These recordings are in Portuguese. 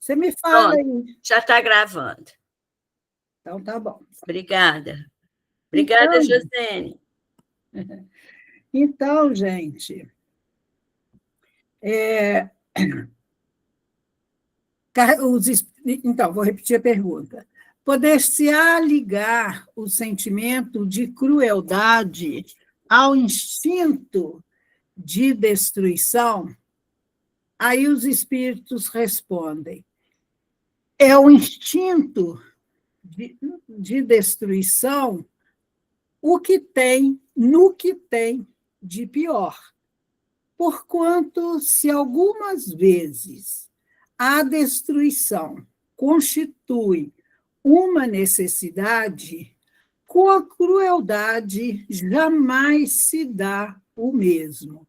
Você me fala aí. Já está gravando. Então, tá bom. Obrigada. Obrigada, Então, Josene. Então, gente, então, vou repetir a pergunta. Poder-se-á ligar o sentimento de crueldade ao instinto de destruição? Aí os espíritos respondem: é o instinto de destruição no que tem de pior. Porquanto, se algumas vezes a destruição constitui uma necessidade, com a crueldade jamais se dá o mesmo.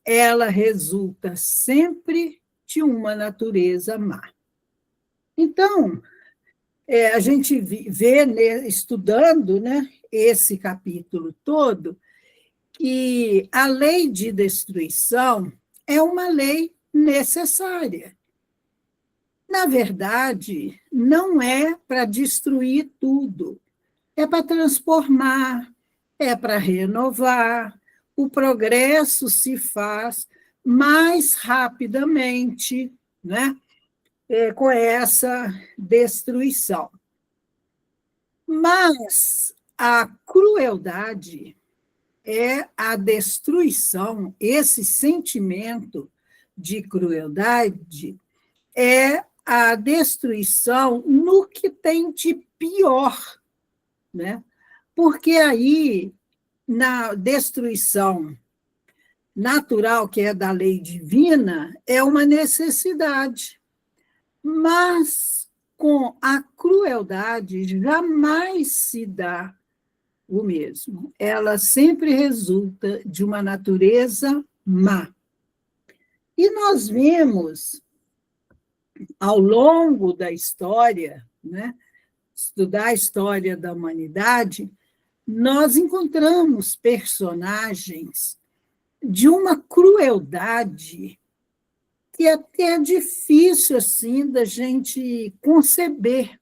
Ela resulta sempre de uma natureza má. Então, a gente vê, estudando, né, esse capítulo todo, que a lei de destruição é uma lei necessária. Na verdade, não é para destruir tudo, é para transformar, é para renovar. O progresso se faz mais rapidamente, né, com essa destruição. Mas a crueldade é a destruição, esse sentimento de crueldade é a destruição no que tem de pior, né? Porque aí, na destruição natural, que é da lei divina, é uma necessidade. Mas com a crueldade jamais se dá o mesmo. Ela sempre resulta de uma natureza má. E nós vemos, ao longo da história, né, estudar a história da humanidade, nós encontramos personagens de uma crueldade que até é difícil assim da gente conceber,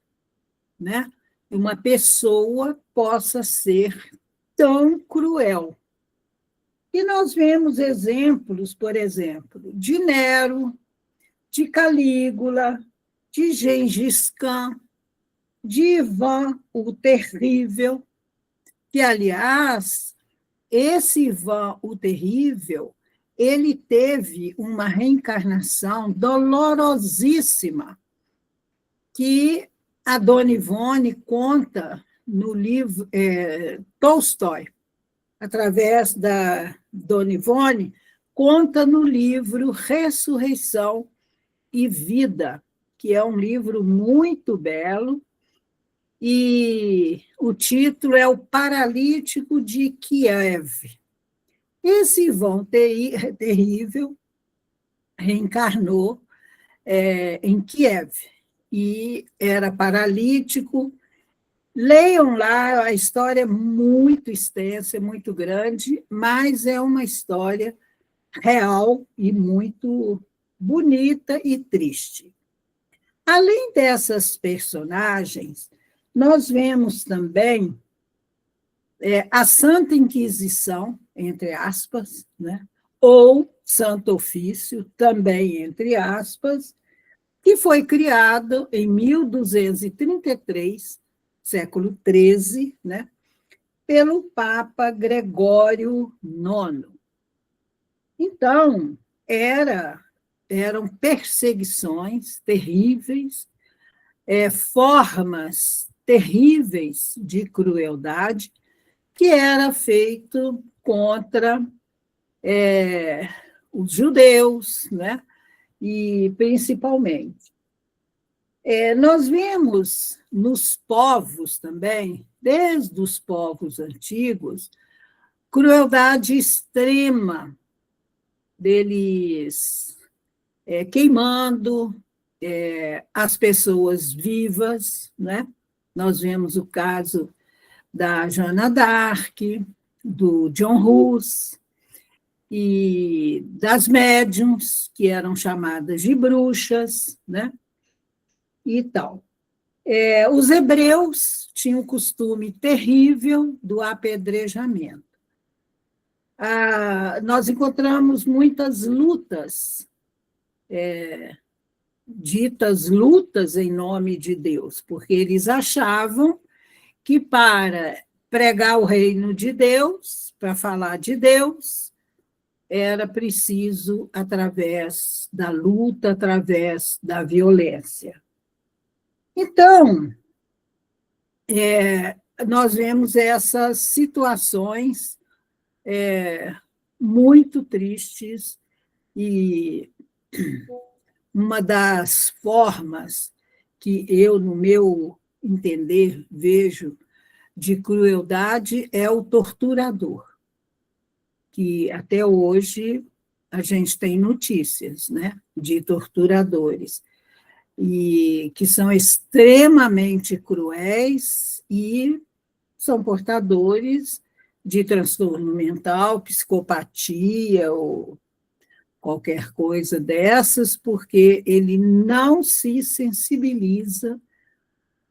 né? Uma pessoa possa ser tão cruel. E nós vemos exemplos, por exemplo, de Nero, de Calígula, de Gengis Khan, de Ivan o Terrível, que, aliás, esse Ivan o Terrível, ele teve uma reencarnação dolorosíssima, que a Dona Ivone conta no livro Tolstói, através da Dona Ivone, conta no livro Ressurreição e Vida, que é um livro muito belo, e o título é O Paralítico de Kiev. Esse Ivan terrível reencarnou em Kiev e era paralítico. Leiam lá, a história é muito extensa, é muito grande, mas é uma história real e muito bonita e triste. Além dessas personagens, nós vemos também a Santa Inquisição, entre aspas, né? Ou Santo Ofício, também entre aspas, que foi criado em 1233, século XIII, né? Pelo Papa Gregório IX. Então, eram perseguições terríveis, formas terríveis de crueldade que era feito contra os judeus, né? E principalmente. Nós vemos nos povos também, desde os povos antigos, crueldade extrema deles queimando as pessoas vivas, né? Nós vemos o caso da Joana d'Arc, do John Hus, e das médiums, que eram chamadas de bruxas, né? e tal. Os hebreus tinham o costume terrível do apedrejamento. Nós encontramos muitas lutas, ditas lutas em nome de Deus, porque eles achavam que para pregar o reino de Deus, para falar de Deus, era preciso através da luta, através da violência. Então, nós vemos essas situações muito tristes, e uma das formas que eu, no meu entender, vejo de crueldade é o torturador, que até hoje a gente tem notícias, né, de torturadores, e que são extremamente cruéis e são portadores de transtorno mental, psicopatia ou qualquer coisa dessas, porque ele não se sensibiliza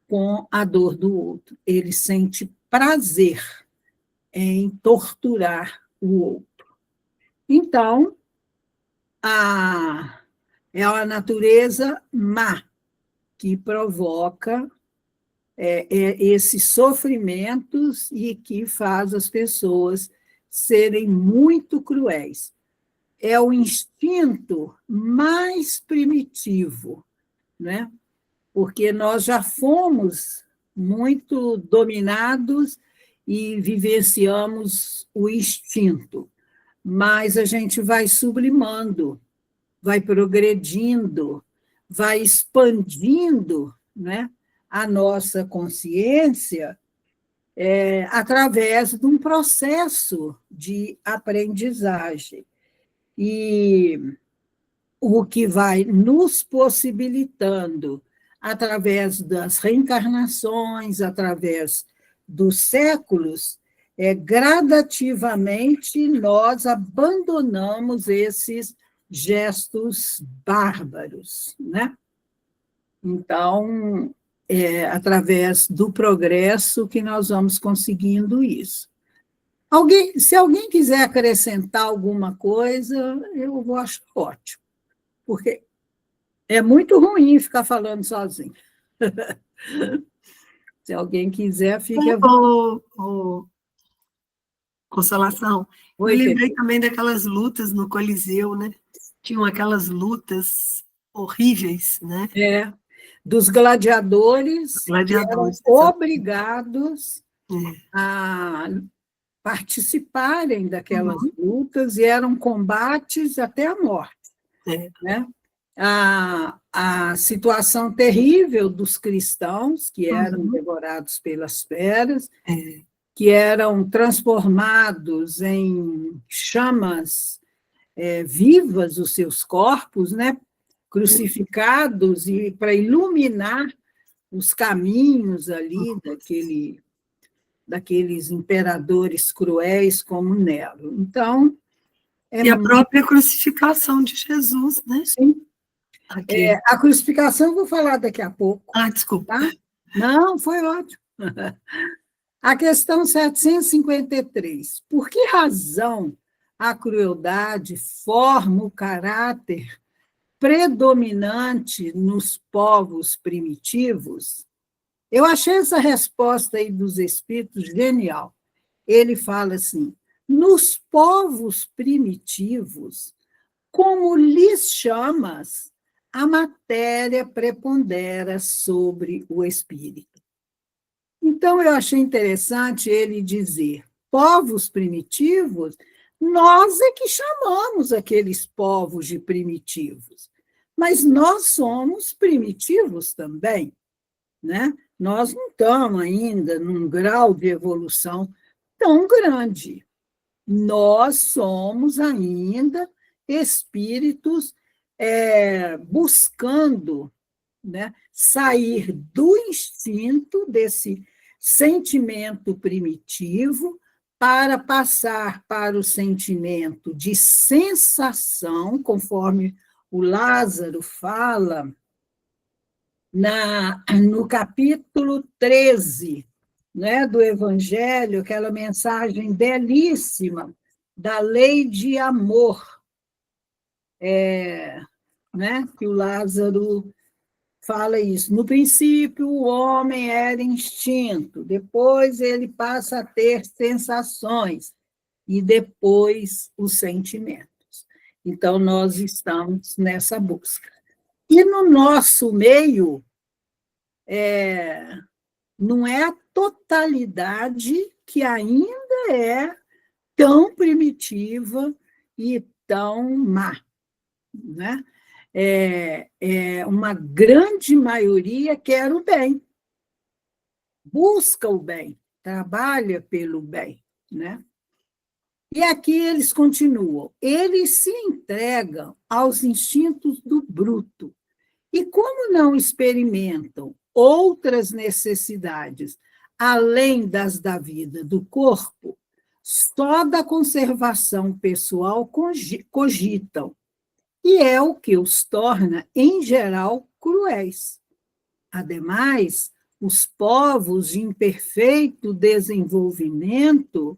com a dor do outro, ele sente prazer em torturar o outro. Então, é a natureza má que provoca esses sofrimentos e que faz as pessoas serem muito cruéis. É o instinto mais primitivo, né? Porque nós já fomos muito dominados e vivenciamos o instinto, mas a gente vai sublimando, vai progredindo, vai expandindo, né, a nossa consciência através de um processo de aprendizagem. E o que vai nos possibilitando, através das reencarnações, através dos séculos, gradativamente nós abandonamos esses gestos bárbaros, né? Então, através do progresso que nós vamos conseguindo isso. Se alguém quiser acrescentar alguma coisa, eu vou achar ótimo, porque é muito ruim ficar falando sozinho. Se alguém quiser, fique à vontade. Consolação, Oi, me lembrei Pepe. também daquelas lutas no Coliseu, né? Tinham aquelas lutas horríveis, né? Dos gladiadores que eram Gladiadores. obrigados É. a participarem daquelas lutas, e eram combates até a morte. Né? A situação terrível dos cristãos, que eram devorados pelas feras, que eram transformados em chamas vivas, os seus corpos, né? Crucificados, e para iluminar os caminhos ali daqueles imperadores cruéis como Nero. Então, e a própria crucificação de Jesus, né? Sim. A crucificação eu vou falar daqui a pouco. Desculpa. Tá? Não, foi ótimo. A questão 753. Por que razão a crueldade forma o caráter predominante nos povos primitivos? Eu achei essa resposta aí dos Espíritos genial. Ele fala assim: nos povos primitivos, como lhes chamas, a matéria prepondera sobre o espírito. Então, eu achei interessante ele dizer: povos primitivos, nós é que chamamos aqueles povos de primitivos, mas nós somos primitivos também, né? Nós não estamos ainda num grau de evolução tão grande. Nós somos ainda espíritos buscando, né, sair do instinto, desse sentimento primitivo, para passar para o sentimento de sensação, conforme o Lázaro fala no capítulo 13, né, do Evangelho, aquela mensagem belíssima da lei de amor, né, que o Lázaro fala isso. No princípio, o homem era instinto, depois ele passa a ter sensações, e depois os sentimentos. Então, nós estamos nessa busca. E no nosso meio, não é a totalidade que ainda é tão primitiva e tão má, né? Uma grande maioria quer o bem, busca o bem, trabalha pelo bem, né? E aqui eles continuam, eles se entregam aos instintos do bruto, e como não experimentam outras necessidades, além das da vida do corpo, só da conservação pessoal cogitam, e é o que os torna, em geral, cruéis. Ademais, os povos de imperfeito desenvolvimento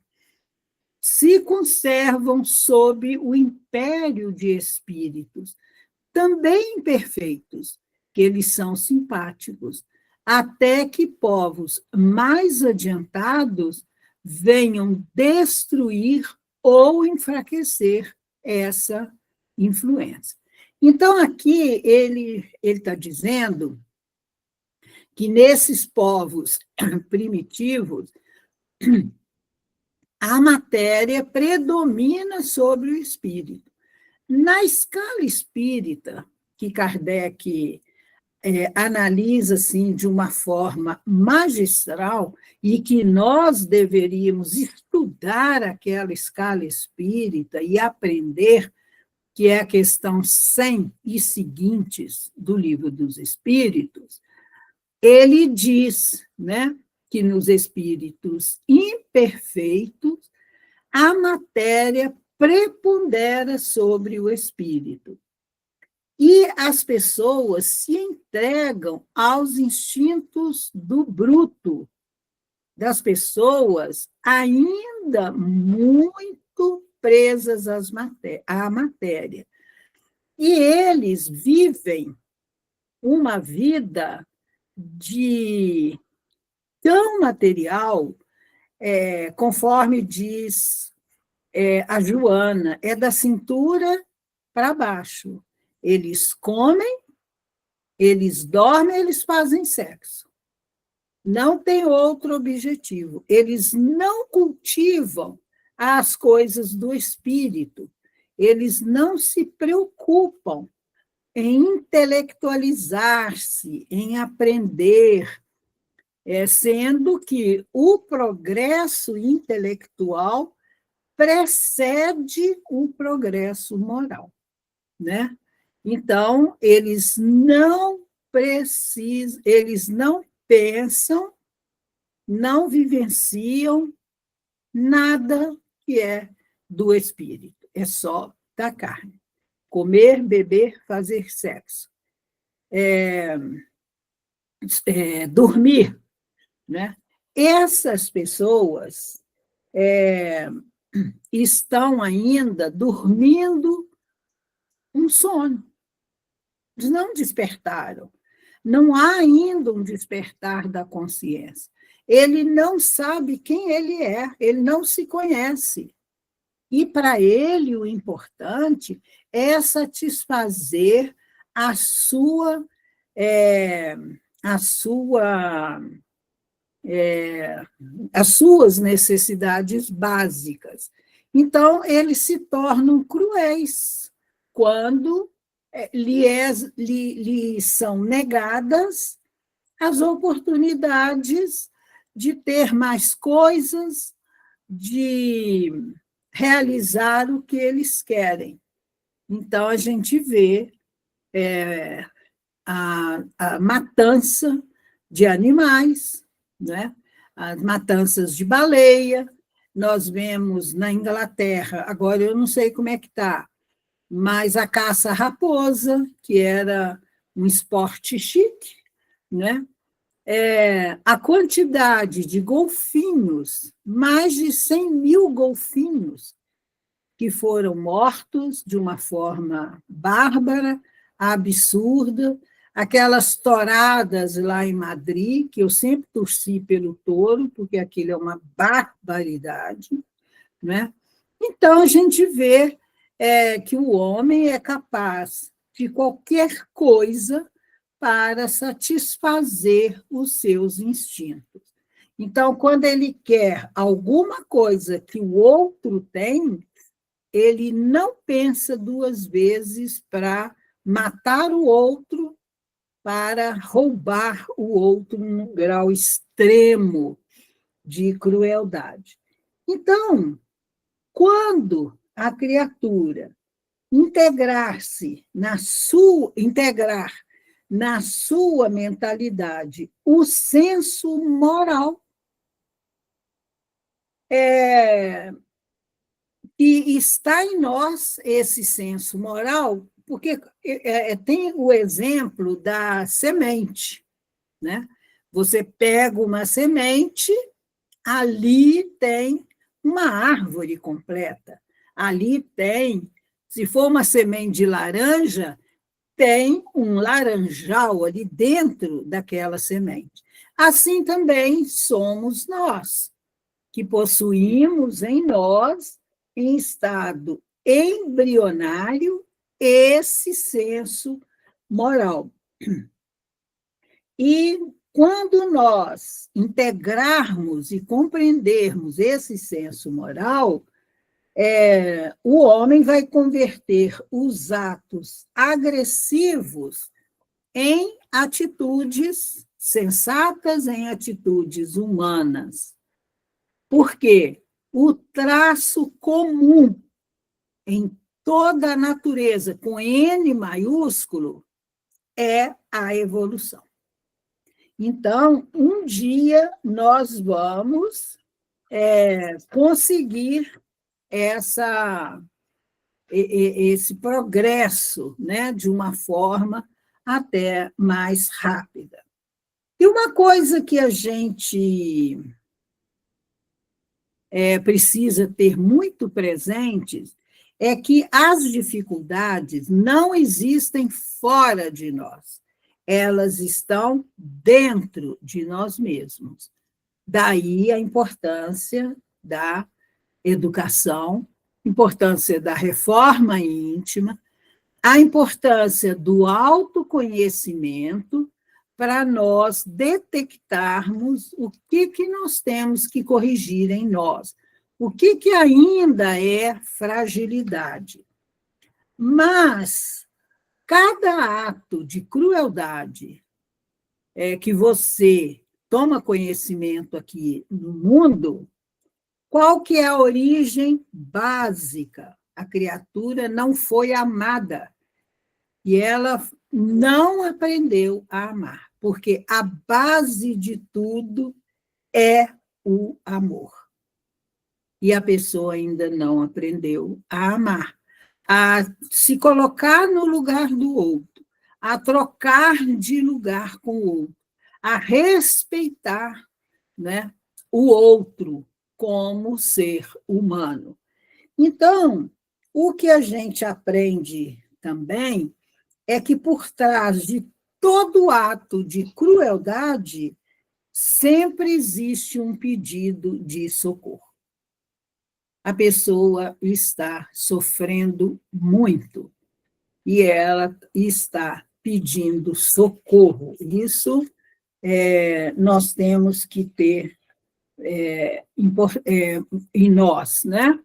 se conservam sob o império de espíritos, também imperfeitos, que eles são simpáticos, até que povos mais adiantados venham destruir ou enfraquecer essa influência. Então, aqui ele está dizendo que nesses povos primitivos, a matéria predomina sobre o espírito. Na escala espírita, que Kardec analisa assim, de uma forma magistral, e que nós deveríamos estudar aquela escala espírita e aprender, que é a questão 100 e seguintes do Livro dos Espíritos, ele diz, né, que nos espíritos imperfeitos, a matéria prepondera sobre o espírito. E as pessoas se entregam aos instintos do bruto, das pessoas ainda muito presas à matéria. E eles vivem uma vida de tão material, conforme diz a Joana, é da cintura para baixo. Eles comem, eles dormem, eles fazem sexo. Não tem outro objetivo. Eles não cultivam as coisas do espírito. Eles não se preocupam em intelectualizar-se, em aprender, sendo que o progresso intelectual precede o progresso moral, né? Então, eles não precisam, eles não pensam, não vivenciam nada que é do espírito, é só da carne. Comer, beber, fazer sexo. Dormir, né? Essas pessoas estão ainda dormindo um sono. Eles não despertaram. Não há ainda um despertar da consciência. Ele não sabe quem ele é, ele não se conhece. E, para ele, o importante é satisfazer as suas necessidades básicas. Então, eles se tornam cruéis quando lhe são negadas as oportunidades de ter mais coisas, de realizar o que eles querem. Então, a gente vê a matança de animais, né? As matanças de baleia. Nós vemos na Inglaterra, agora eu não sei como é que está, mas a caça à raposa, que era um esporte chique, né? A quantidade de golfinhos, mais de 100 mil golfinhos, que foram mortos de uma forma bárbara, absurda, aquelas touradas lá em Madrid, que eu sempre torci pelo touro, porque aquilo é uma barbaridade, né? Então, a gente vê que o homem é capaz de qualquer coisa para satisfazer os seus instintos. Então, quando ele quer alguma coisa que o outro tem, ele não pensa duas vezes para matar o outro, para roubar o outro num grau extremo de crueldade. Então, quando a criatura integrar na sua mentalidade o senso moral, e está em nós esse senso moral, porque tem o exemplo da semente, né? Você pega uma semente, ali tem uma árvore completa. Ali tem, se for uma semente de laranja, tem um laranjal ali dentro daquela semente. Assim também somos nós, que possuímos em nós, em estado embrionário, esse senso moral. E quando nós integrarmos e compreendermos esse senso moral, o homem vai converter os atos agressivos em atitudes sensatas, em atitudes humanas. Porque o traço comum em toda a natureza, com N maiúsculo, é a evolução. Então, um dia nós vamos conseguir esse progresso, né, de uma forma até mais rápida. E uma coisa que a gente precisa ter muito presente é que as dificuldades não existem fora de nós, elas estão dentro de nós mesmos. Daí a importância da educação, importância da reforma íntima, a importância do autoconhecimento para nós detectarmos o que nós temos que corrigir em nós, o que ainda é fragilidade. Mas cada ato de crueldade que você toma conhecimento aqui no mundo, qual que é a origem básica? A criatura não foi amada e ela não aprendeu a amar, porque a base de tudo é o amor. E a pessoa ainda não aprendeu a amar, a se colocar no lugar do outro, a trocar de lugar com o outro, a respeitar, né, o outro como ser humano. Então, o que a gente aprende também é que por trás de todo ato de crueldade sempre existe um pedido de socorro. A pessoa está sofrendo muito e ela está pedindo socorro. Isso nós temos que ter em nós, né?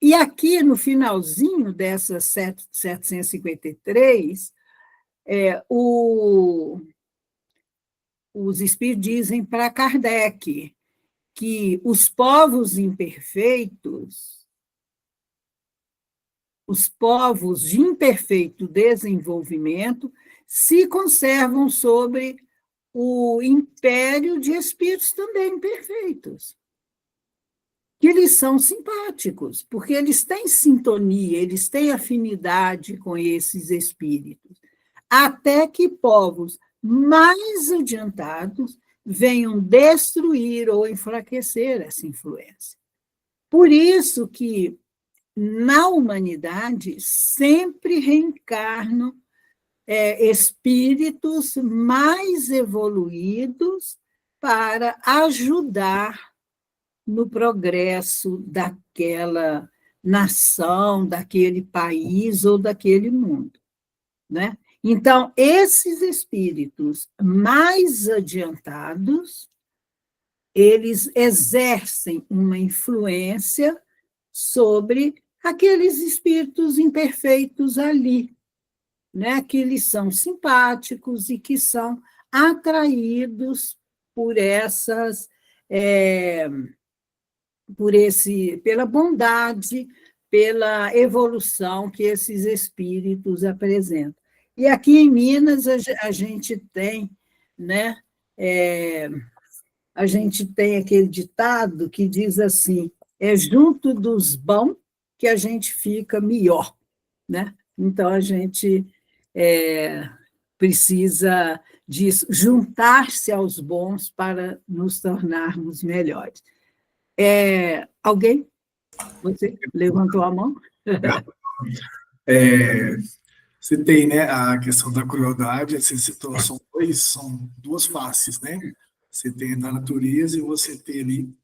E aqui, no finalzinho dessa 753, os espíritos dizem para Kardec que os povos imperfeitos, os povos de imperfeito desenvolvimento, se conservam sobre o império de espíritos também imperfeitos, que eles são simpáticos, porque eles têm sintonia, eles têm afinidade com esses espíritos. até que povos mais adiantados venham destruir ou enfraquecer essa influência. Por isso que, na humanidade, sempre reencarnam espíritos mais evoluídos para ajudar no progresso daquela nação, daquele país ou daquele mundo, né? Então, esses espíritos mais adiantados, eles exercem uma influência sobre aqueles espíritos imperfeitos ali, né? Que eles são simpáticos e que são atraídos por essas, pela bondade, pela evolução que esses espíritos apresentam. E aqui em Minas a gente tem, né? A gente tem aquele ditado que diz assim: é junto dos bons que a gente fica melhor, né? Então a gente precisa disso, juntar-se aos bons para nos tornarmos melhores. Alguém? Você levantou a mão? Você tem, né, a questão da crueldade, você citou, são duas faces, né? Você tem da natureza e você tem ali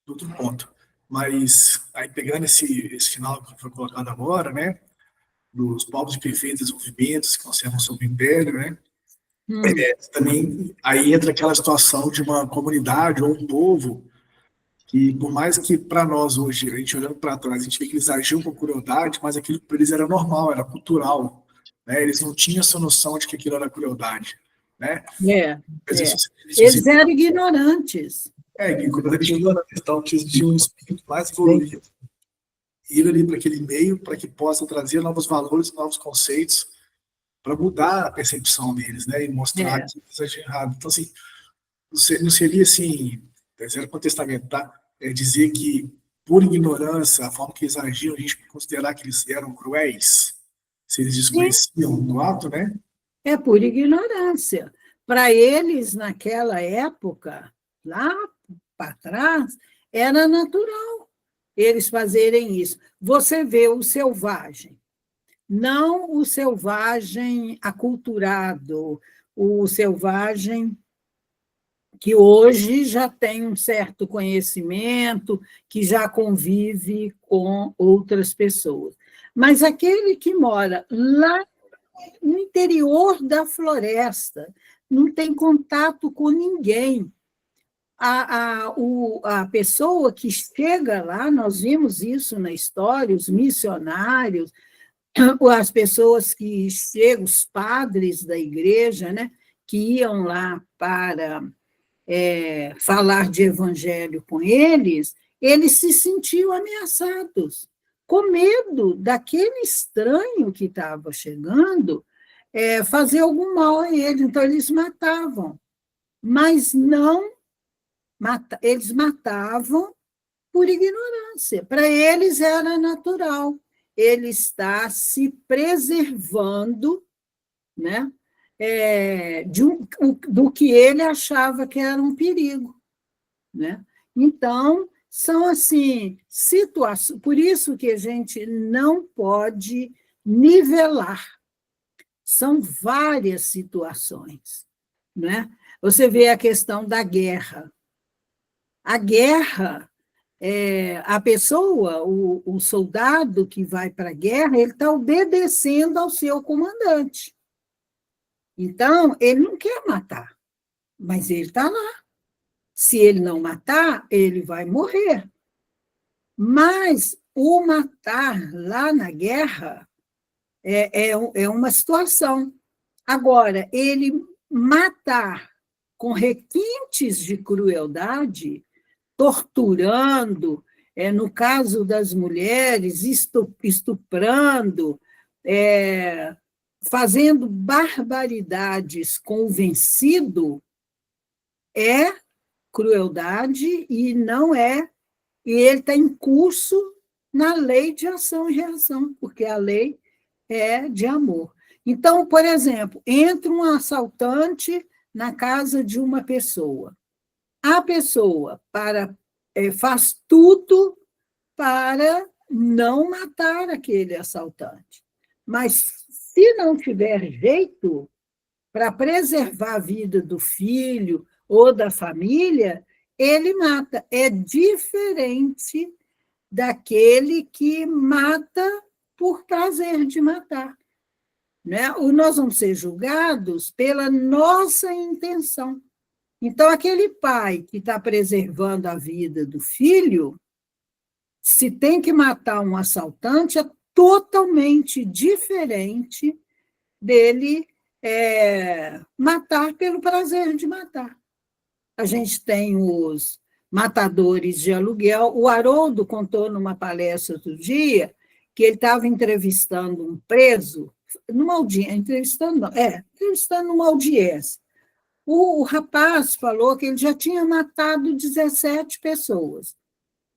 outro ponto. Mas, aí pegando esse final que foi colocado agora, né, dos povos de perfeito desenvolvimento que conservam sob o império, né? Também aí entra aquela situação de uma comunidade ou um povo que, por mais que para nós hoje, a gente olhando para trás, a gente vê que eles agiam com crueldade, mas aquilo para eles era normal, era cultural, né? Eles não tinham essa noção de que aquilo era crueldade, né? Eles eram ignorantes. Então, tinha um espírito mais evoluído. Ir ali para aquele meio, para que possa trazer novos valores, novos conceitos, para mudar a percepção deles, né? E mostrar que isso é errado. Então, assim, não seria assim, zero contestamento, tá? Dizer que, por ignorância, a forma que eles agiam, a gente considerar que eles eram cruéis, se eles desconheciam do ato, né? É por ignorância. Para eles, naquela época, lá para trás, era natural eles fazerem isso. Você vê o selvagem, não o selvagem aculturado, o selvagem que hoje já tem um certo conhecimento, que já convive com outras pessoas. Mas aquele que mora lá no interior da floresta, não tem contato com ninguém. A pessoa que chega lá, nós vimos isso na história, os missionários, as pessoas que chegam, os padres da igreja, né, que iam lá para falar de evangelho com eles se sentiam ameaçados, com medo daquele estranho que estava chegando fazer algum mal a eles. Então, eles matavam, mas não eles matavam por ignorância. Para eles era natural. Ele está se preservando, né, do que ele achava que era um perigo, né? Então, são assim situações. Por isso que a gente não pode nivelar. São várias situações, né? Você vê a questão da guerra. A guerra, a pessoa, o soldado que vai para a guerra, ele está obedecendo ao seu comandante. Então, ele não quer matar, mas ele está lá. Se ele não matar, ele vai morrer. Mas o matar lá na guerra é uma situação. Agora, ele matar com requintes de crueldade, torturando, no caso das mulheres, estuprando, fazendo barbaridades com o vencido, é crueldade e não é. E ele está em curso na lei de ação e reação, porque a lei é de amor. Então, por exemplo, entra um assaltante na casa de uma pessoa. A pessoa faz tudo para não matar aquele assaltante. Mas, se não tiver jeito para preservar a vida do filho ou da família, ele mata. É diferente daquele que mata por prazer de matar. Né? Nós vamos ser julgados pela nossa intenção. Então, aquele pai que está preservando a vida do filho, se tem que matar um assaltante, é totalmente diferente dele matar pelo prazer de matar. A gente tem os matadores de aluguel. O Haroldo contou numa palestra outro dia que ele estava entrevistando um preso, numa audiência, entrevistando numa audiência. O rapaz falou que ele já tinha matado 17 pessoas,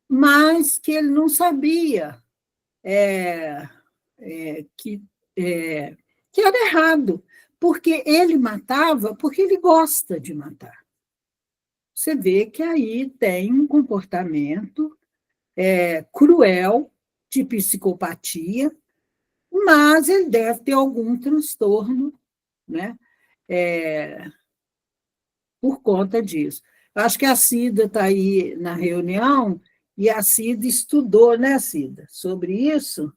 mas que ele não sabia que era errado, porque ele matava porque ele gosta de matar. Você vê que aí tem um comportamento cruel, de psicopatia, mas ele deve ter algum transtorno, né? Por conta disso. Acho que a Cida está aí na reunião e a Cida estudou, né, Cida, sobre isso?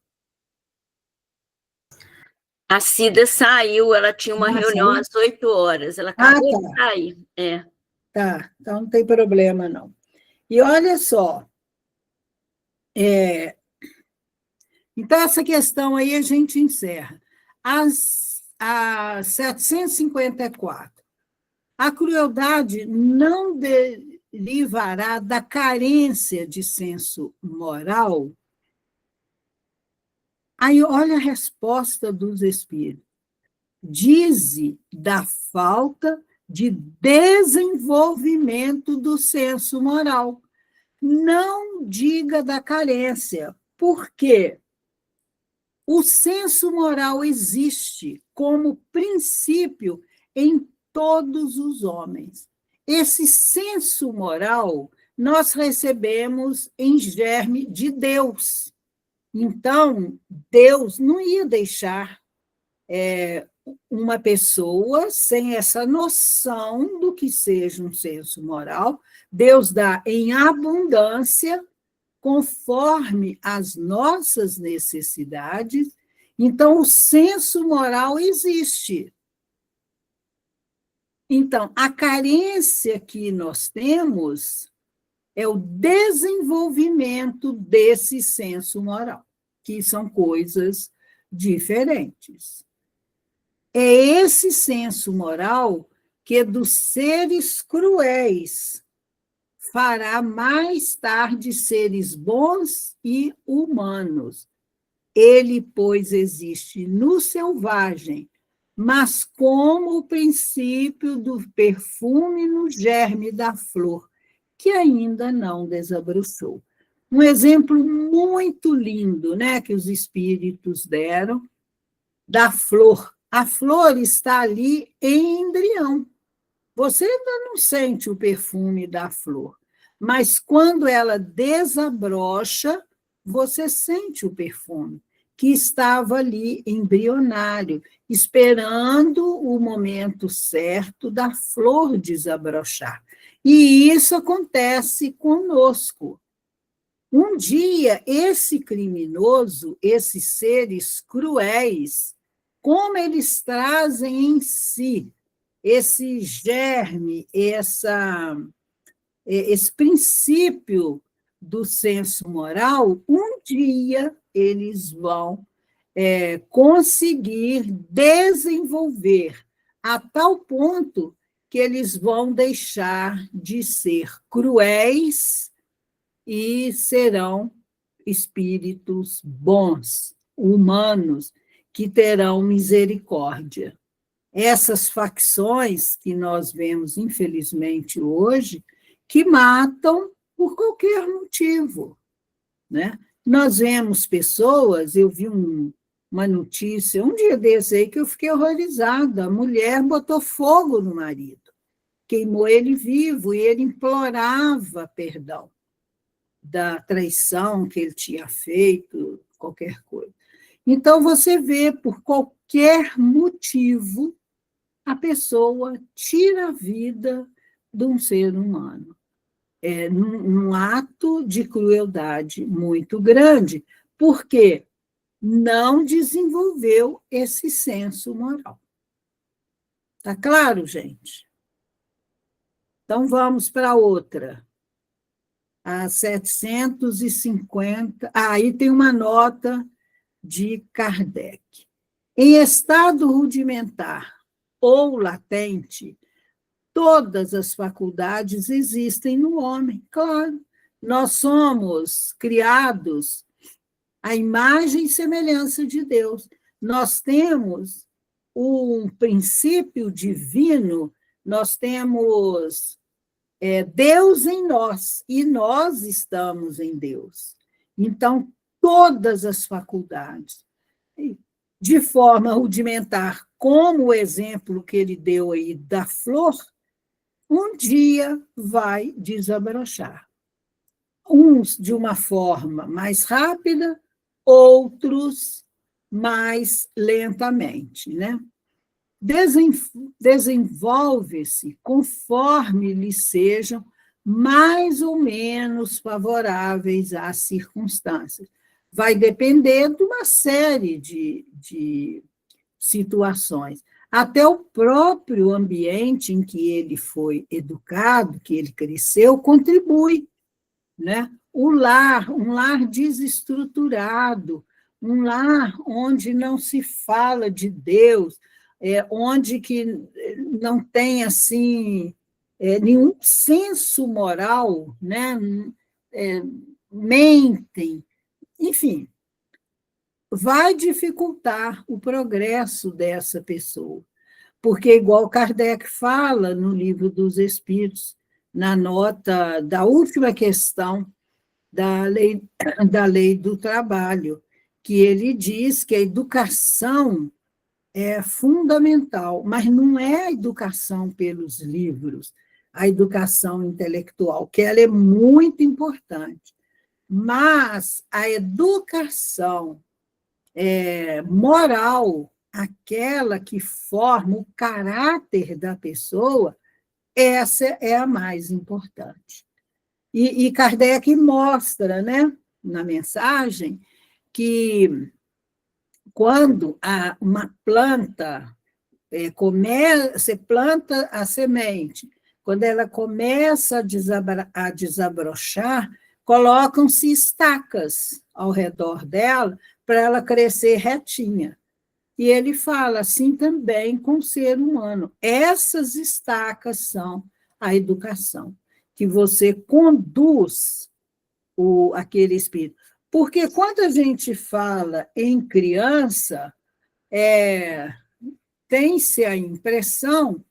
A Cida saiu, ela tinha uma reunião às 8 horas, ela acabou de sair. Tá, então não tem problema, não. E olha só, então essa questão aí a gente encerra. A 754. A crueldade não derivará da carência de senso moral? Aí olha a resposta dos espíritos. Dize da falta de desenvolvimento do senso moral. Não diga da carência. Por quê? O senso moral existe como princípio em todos os homens. Esse senso moral nós recebemos em germe de Deus. Então, Deus não ia deixar uma pessoa sem essa noção do que seja um senso moral. Deus dá em abundância, conforme as nossas necessidades. Então, o senso moral existe. Então, a carência que nós temos é o desenvolvimento desse senso moral, que são coisas diferentes. É esse senso moral que dos seres cruéis fará mais tarde seres bons e humanos. Ele, pois, existe no selvagem, mas como o princípio do perfume no germe da flor, que ainda não desabrochou. Um exemplo muito lindo, né, que os espíritos deram, da flor. A flor está ali em embrião. Você ainda não sente o perfume da flor, mas quando ela desabrocha, você sente o perfume, que estava ali embrionário, esperando o momento certo da flor desabrochar. E isso acontece conosco. Um dia, esse criminoso, esses seres cruéis, como eles trazem em si esse germe, esse princípio do senso moral, um dia eles vão conseguir desenvolver a tal ponto que eles vão deixar de ser cruéis e serão espíritos bons, humanos, que terão misericórdia. Essas facções que nós vemos, infelizmente, hoje, que matam por qualquer motivo, né? Nós vemos pessoas, eu vi um uma notícia, um dia desse aí, que eu fiquei horrorizada. A mulher botou fogo no marido, queimou ele vivo, e ele implorava perdão da traição que ele tinha feito, qualquer coisa. Então, você vê, por qualquer motivo, a pessoa tira a vida de um ser humano. Num ato de crueldade muito grande, porque não desenvolveu esse senso moral. Está claro, gente? Então, vamos para outra. A 750. Aí tem uma nota de Kardec. Em estado rudimentar ou latente, todas as faculdades existem no homem, claro. Nós somos criados à imagem e semelhança de Deus. Nós temos um princípio divino, nós temos Deus em nós, e nós estamos em Deus. Então, todas as faculdades, de forma rudimentar, como o exemplo que ele deu aí da flor, um dia vai desabrochar. Uns de uma forma mais rápida, outros mais lentamente, né? Desenvolve-se conforme lhes sejam mais ou menos favoráveis às circunstâncias. Vai depender de uma série de situações. Até o próprio ambiente em que ele foi educado, que ele cresceu, contribui, né? Um lar desestruturado, um lar onde não se fala de Deus, onde que não tem assim nenhum senso moral, né? Mentem, enfim, vai dificultar o progresso dessa pessoa, porque, igual Kardec fala no Livro dos Espíritos, na nota da última questão da lei do trabalho, que ele diz que a educação é fundamental, mas não é a educação pelos livros, a educação intelectual, que ela é muito importante, mas a educação moral, aquela que forma o caráter da pessoa, essa é a mais importante. E Kardec mostra, né, na mensagem, que quando uma planta você planta a semente, quando ela começa a desabrochar, colocam-se estacas ao redor dela para ela crescer retinha. E ele fala assim também com o ser humano. Essas estacas são a educação, que você conduz aquele espírito. Porque quando a gente fala em criança, tem-se a impressão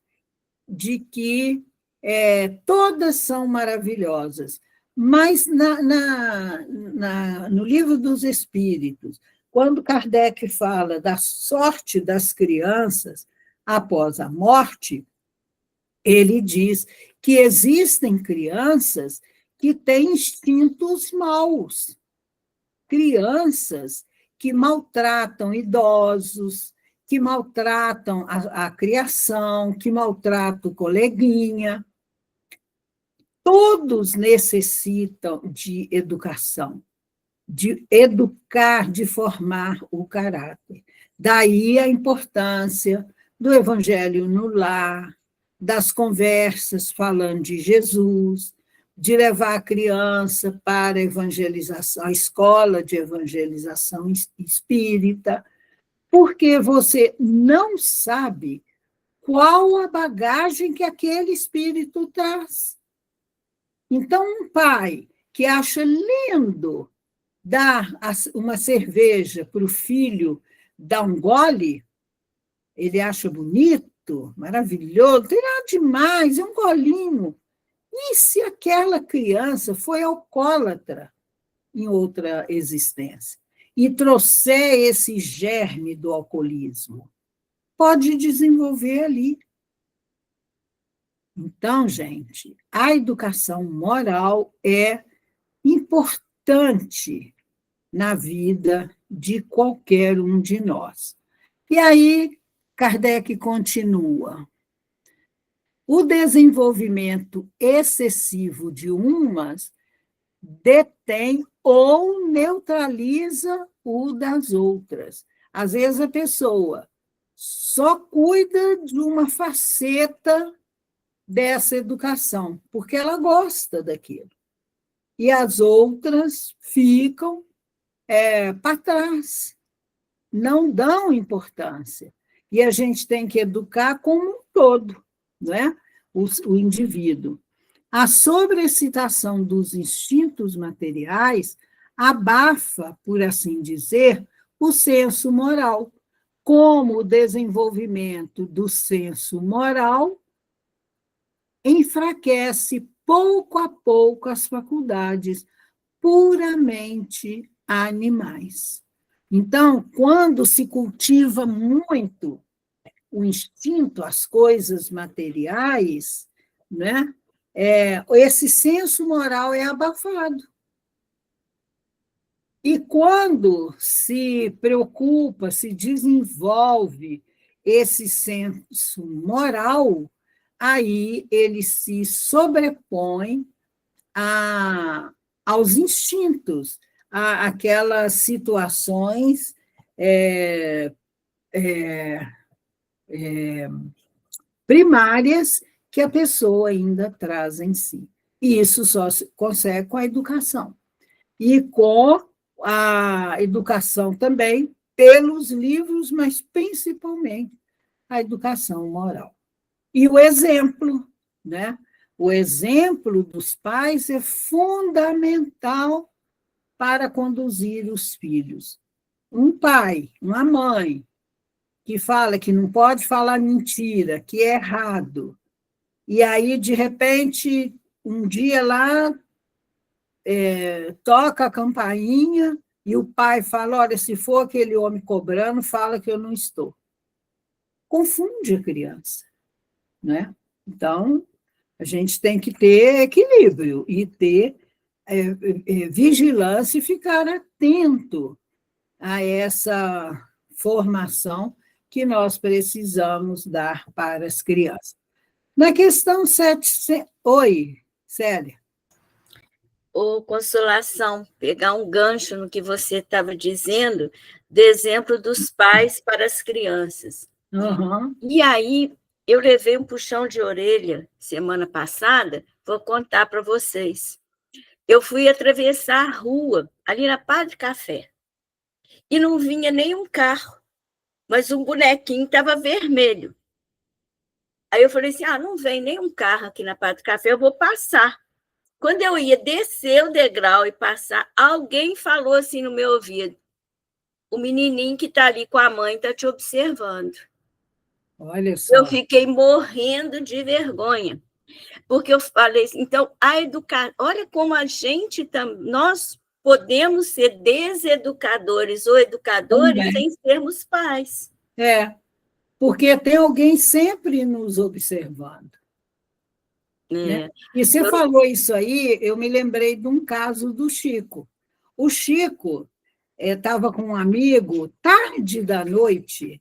de que todas são maravilhosas. Mas no Livro dos Espíritos, quando Kardec fala da sorte das crianças após a morte, ele diz que existem crianças que têm instintos maus, crianças que maltratam idosos, que maltratam a criação, que maltratam o coleguinha. Todos necessitam de educação, de educar, de formar o caráter. Daí a importância do evangelho no lar, das conversas falando de Jesus, de levar a criança para a evangelização, a escola de evangelização espírita, porque você não sabe qual a bagagem que aquele espírito traz. Então, um pai que acha lindo dar uma cerveja para o filho dar um gole, ele acha bonito, maravilhoso, não tem nada demais, é um golinho. E se aquela criança foi alcoólatra em outra existência? e trouxer esse germe do alcoolismo, pode desenvolver ali. Então, gente, a educação moral é importante na vida de qualquer um de nós. E aí, Kardec continua. O desenvolvimento excessivo de umas detém ou neutraliza o das outras. Às vezes a pessoa só cuida de uma faceta dessa educação, porque ela gosta daquilo. E as outras ficam para trás, não dão importância. E a gente tem que educar como um todo, não é? O indivíduo. A sobreexcitação dos instintos materiais abafa, por assim dizer, o senso moral, como o desenvolvimento do senso moral enfraquece pouco a pouco as faculdades puramente animais. Então, quando se cultiva muito o instinto, as coisas materiais, né, esse senso moral é abafado. E quando se preocupa, se desenvolve esse senso moral, aí ele se sobrepõe aos instintos, àquelas situações primárias que a pessoa ainda traz em si. E isso só se consegue com a educação. E com a educação também pelos livros, mas principalmente a educação moral. E o exemplo, né? O exemplo dos pais é fundamental para conduzir os filhos. Um pai, uma mãe, que fala que não pode falar mentira, que é errado, e aí, de repente, um dia lá, toca a campainha e o pai fala, olha, se for aquele homem cobrando, fala que eu não estou. Confunde a criança, né? Então, a gente tem que ter equilíbrio e ter vigilância e ficar atento a essa formação que nós precisamos dar para as crianças. Na questão 7... Oi, Célia. Ô, Consolação, pegar um gancho no que você estava dizendo, do exemplo dos pais para as crianças. Uhum. E aí, eu levei um puxão de orelha semana passada, vou contar para vocês. Eu fui atravessar a rua, ali na Padre Café, e não vinha nenhum carro, mas um bonequinho estava vermelho. Aí eu falei assim, não vem nenhum carro aqui na Padre Café, eu vou passar. Quando eu ia descer o degrau e passar, alguém falou assim no meu ouvido, o menininho que está ali com a mãe está te observando. Olha só. Eu fiquei morrendo de vergonha, porque eu falei assim, então, a educação, olha como a gente, nós podemos ser deseducadores ou educadores sem sermos pais. Porque tem alguém sempre nos observando. Né? E você falou isso aí, eu me lembrei de um caso do Chico. O Chico estava com um amigo, tarde da noite,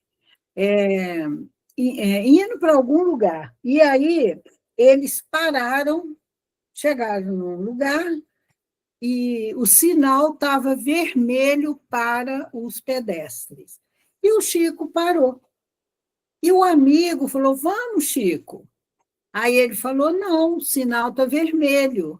indo para algum lugar. E aí eles pararam, chegaram num lugar e o sinal estava vermelho para os pedestres. E o Chico parou. E o amigo falou, vamos, Chico. Aí ele falou, não, o sinal está vermelho.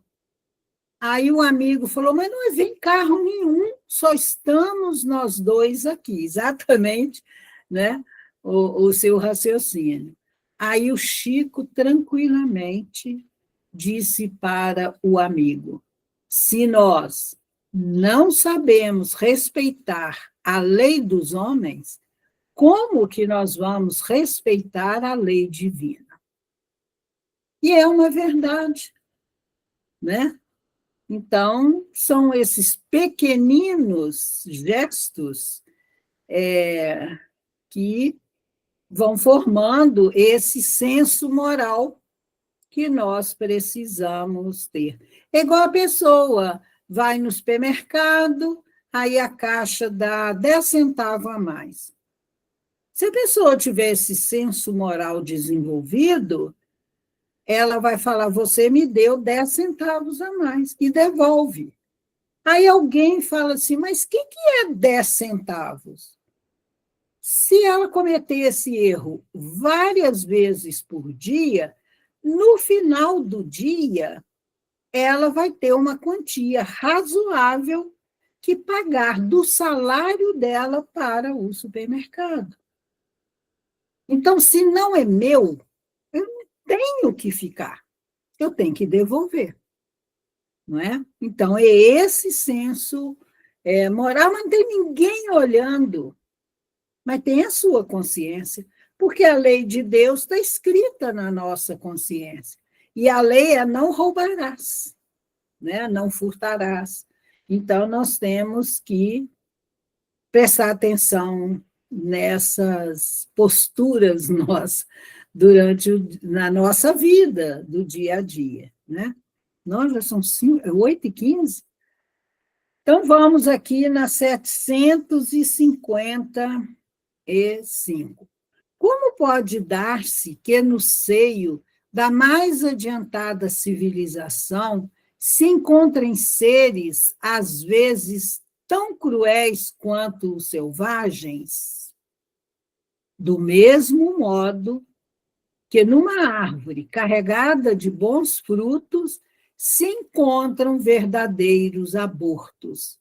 Aí o amigo falou, mas não vem carro nenhum, só estamos nós dois aqui. Exatamente, né, o seu raciocínio. Aí o Chico, tranquilamente, disse para o amigo, se nós não sabemos respeitar a lei dos homens, como que nós vamos respeitar a lei divina? E é uma verdade, né? Então, são esses pequeninos gestos que vão formando esse senso moral que nós precisamos ter. É igual a pessoa vai no supermercado, aí a caixa dá 10 centavos a mais. Se a pessoa tiver esse senso moral desenvolvido, ela vai falar, você me deu 10 centavos a mais, e devolve. Aí alguém fala assim, mas o que é 10 centavos? Se ela cometer esse erro várias vezes por dia, no final do dia, ela vai ter uma quantia razoável que pagar do salário dela para o supermercado. Então, se não é meu, eu não tenho que ficar, eu tenho que devolver. Não é? Então, é esse senso moral, mas não tem ninguém olhando, mas tem a sua consciência, porque a lei de Deus está escrita na nossa consciência. E a lei é não roubarás, né? Não furtarás. Então, nós temos que prestar atenção nessas posturas nossas na nossa vida do dia a dia, né? Nós já são 8h15. Então, vamos aqui na 755. Como pode dar-se que no seio da mais adiantada civilização se encontrem seres, às vezes, tão cruéis quanto os selvagens? Do mesmo modo que numa árvore carregada de bons frutos se encontram verdadeiros abortos.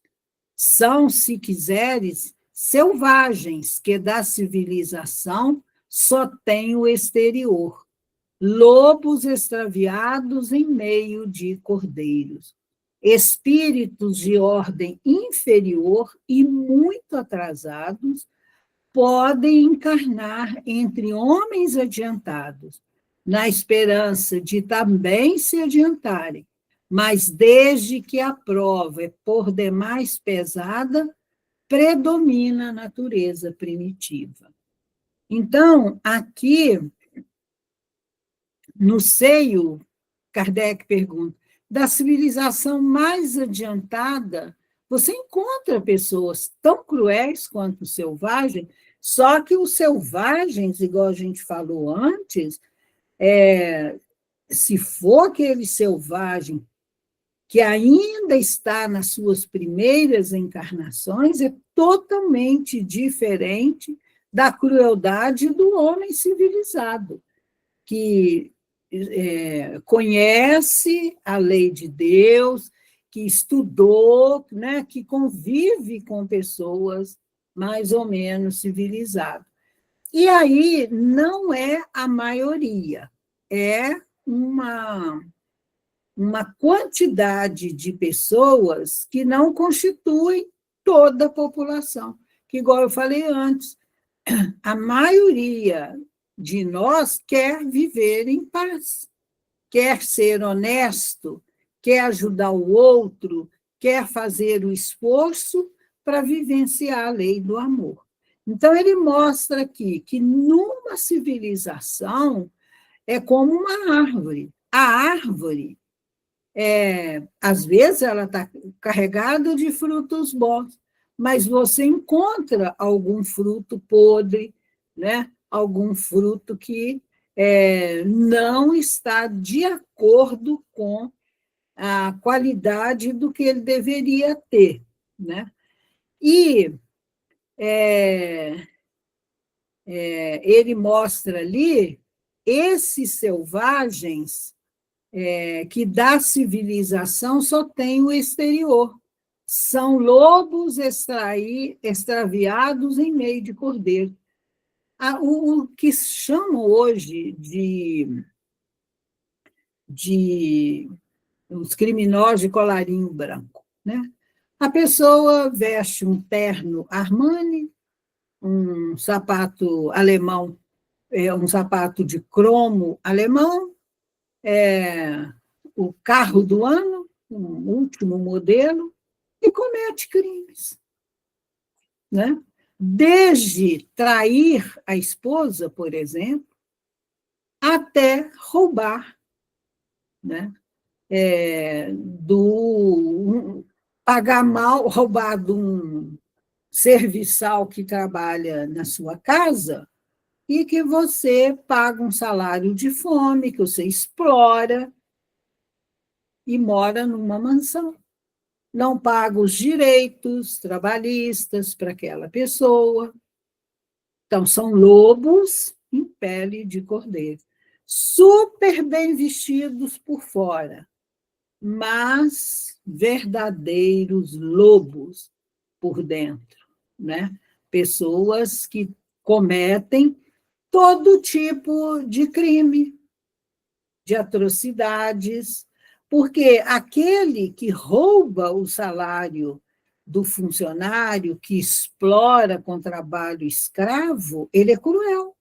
São, se quiseres, selvagens que da civilização só têm o exterior, lobos extraviados em meio de cordeiros, espíritos de ordem inferior e muito atrasados podem encarnar entre homens adiantados, na esperança de também se adiantarem, mas desde que a prova é por demais pesada, predomina a natureza primitiva. Então, aqui, no seio, Kardec pergunta, da civilização mais adiantada, você encontra pessoas tão cruéis quanto os selvagens, só que os selvagens, igual a gente falou antes, se for aquele selvagem que ainda está nas suas primeiras encarnações, é totalmente diferente da crueldade do homem civilizado, que conhece a lei de Deus, que estudou, né, que convive com pessoas mais ou menos civilizadas. E aí não é a maioria, é uma quantidade de pessoas que não constituem toda a população, que, igual eu falei antes, a maioria de nós quer viver em paz, quer ser honesto, quer ajudar o outro, quer fazer o esforço para vivenciar a lei do amor. Então, ele mostra aqui que numa civilização é como uma árvore. A árvore, às vezes, ela está carregada de frutos bons, mas você encontra algum fruto podre, né? Algum fruto que não está de acordo com a qualidade do que ele deveria ter, né? E ele mostra ali esses selvagens que da civilização só tem o exterior. São lobos extraviados em meio de cordeiro. O que chamam hoje de os criminosos de colarinho branco, né? A pessoa veste um terno Armani, um sapato alemão, um sapato de cromo alemão, o carro do ano, um último modelo, e comete crimes, né? Desde trair a esposa, por exemplo, até roubar, né? Pagar mal, roubar de um serviçal que trabalha na sua casa e que você paga um salário de fome, que você explora e mora numa mansão. Não paga os direitos trabalhistas para aquela pessoa. Então, são lobos em pele de cordeiro, super bem vestidos por fora, mas verdadeiros lobos por dentro, né? Pessoas que cometem todo tipo de crime, de atrocidades, porque aquele que rouba o salário do funcionário, que explora com trabalho escravo, ele é cruel.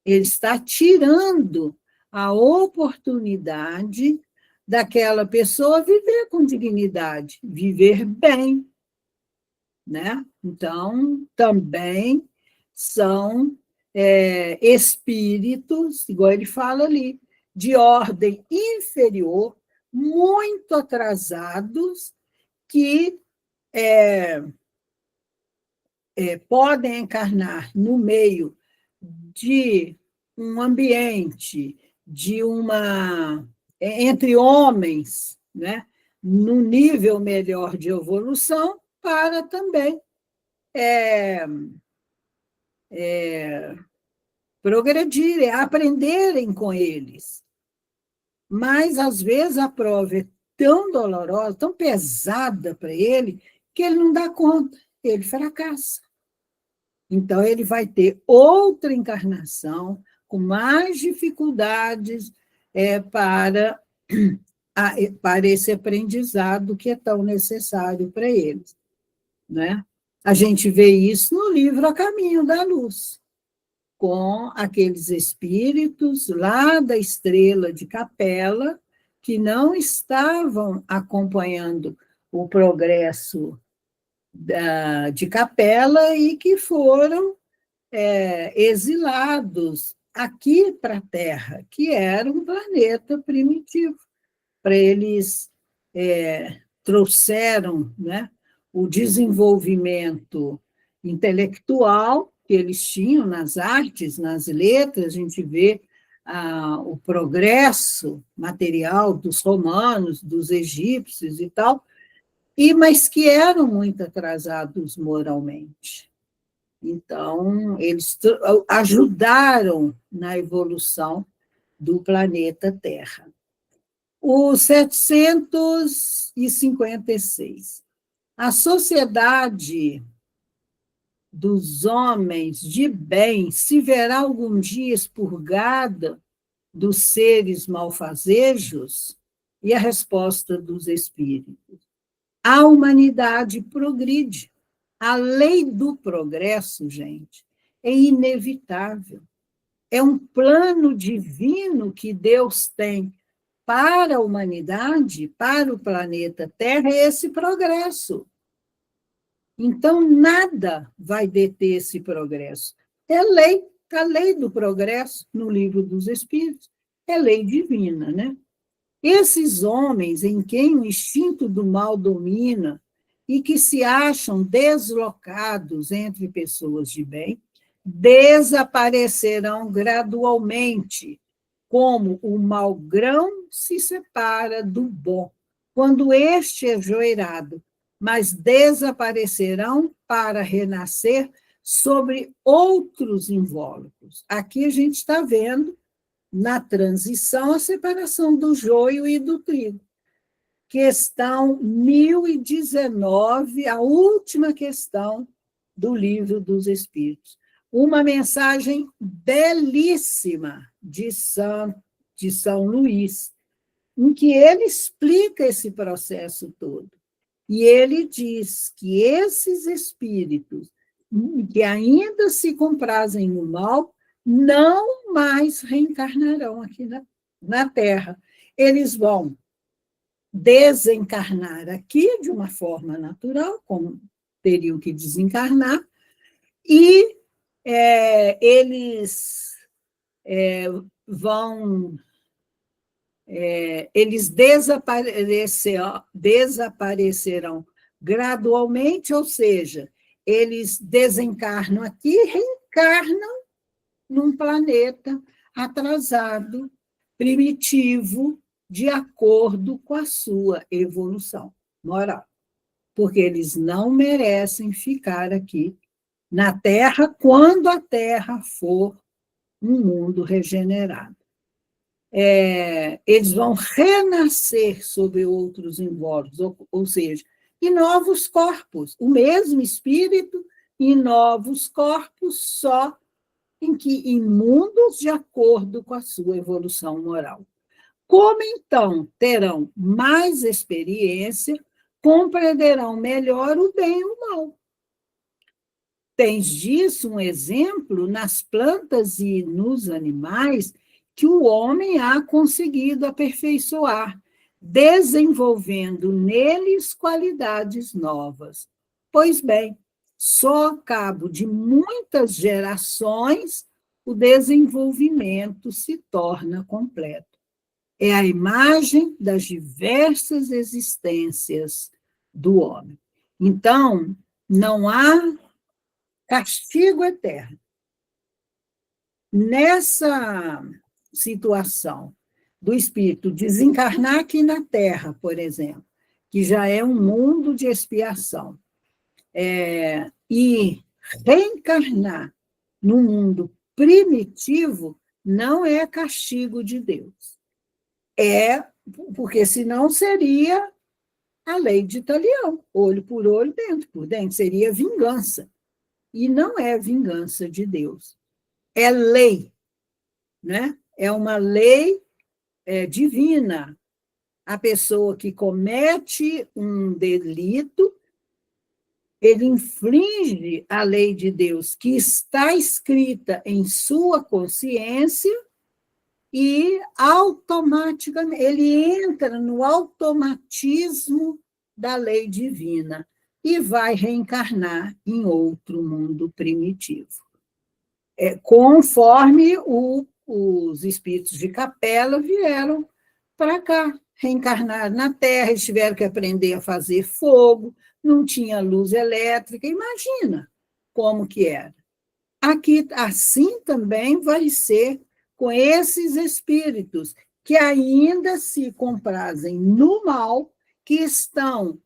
Ele está tirando a oportunidade daquela pessoa viver com dignidade, viver bem, né? Então, também são espíritos, igual ele fala ali, de ordem inferior, muito atrasados, que podem encarnar no meio de um ambiente, entre homens, né, num nível melhor de evolução, para também progredirem, aprenderem com eles. Mas, às vezes, a prova é tão dolorosa, tão pesada para ele, que ele não dá conta, ele fracassa. Então, ele vai ter outra encarnação, com mais dificuldades para esse aprendizado que é tão necessário para eles, né? A gente vê isso no livro A Caminho da Luz, com aqueles espíritos lá da estrela de Capela, que não estavam acompanhando o progresso de Capela e que foram exilados aqui para a Terra, que era um planeta primitivo. Para eles trouxeram, né, o desenvolvimento intelectual que eles tinham nas artes, nas letras. A gente vê o progresso material dos romanos, dos egípcios e tal, mas que eram muito atrasados moralmente. Então, eles ajudaram na evolução do planeta Terra. O 756. A sociedade dos homens de bem se verá algum dia expurgada dos seres malfazejos? E a resposta dos espíritos: a humanidade progride. A lei do progresso, gente, é inevitável. É um plano divino que Deus tem para a humanidade, para o planeta Terra, é esse progresso. Então, nada vai deter esse progresso. É lei, a lei do progresso, no Livro dos Espíritos, é lei divina, né? Esses homens em quem o instinto do mal domina e que se acham deslocados entre pessoas de bem, desaparecerão gradualmente, como o mau grão se separa do bom, quando este é joeirado, mas desaparecerão para renascer sobre outros invólucros. Aqui a gente está vendo, na transição, a separação do joio e do trigo. Questão 1019, a última questão do Livro dos Espíritos. Uma mensagem belíssima de São Luís, em que ele explica esse processo todo. E ele diz que esses espíritos que ainda se comprazem no mal não mais reencarnarão aqui na Terra. Eles vão desencarnar aqui de uma forma natural, como teriam que desencarnar, e eles eles desaparecerão gradualmente, ou seja, eles desencarnam aqui e reencarnam num planeta atrasado, primitivo, de acordo com a sua evolução moral. Porque eles não merecem ficar aqui na Terra quando a Terra for um mundo regenerado. Eles vão renascer sob outros invólucros, ou seja, em novos corpos, o mesmo espírito em novos corpos, só em mundos de acordo com a sua evolução moral. Como então terão mais experiência, compreenderão melhor o bem e o mal. Tens disso um exemplo nas plantas e nos animais que o homem há conseguido aperfeiçoar, desenvolvendo neles qualidades novas. Pois bem, só ao cabo de muitas gerações o desenvolvimento se torna completo. É a imagem das diversas existências do homem. Então, não há castigo eterno. Nessa situação do espírito desencarnar aqui na Terra, por exemplo, que já é um mundo de expiação, e reencarnar no mundo primitivo não é castigo de Deus. Porque senão seria a lei de Talião, olho por olho, dente por dente, seria vingança. E não é vingança de Deus. É lei, né? É uma lei divina. A pessoa que comete um delito, ele infringe a lei de Deus, que está escrita em sua consciência, e automaticamente ele entra no automatismo da lei divina e vai reencarnar em outro mundo primitivo. Conforme os espíritos de Capela vieram para cá, reencarnar na Terra, eles tiveram que aprender a fazer fogo, não tinha luz elétrica, imagina como que era. Aqui, assim também vai ser com esses espíritos que ainda se comprazem no mal, que estão,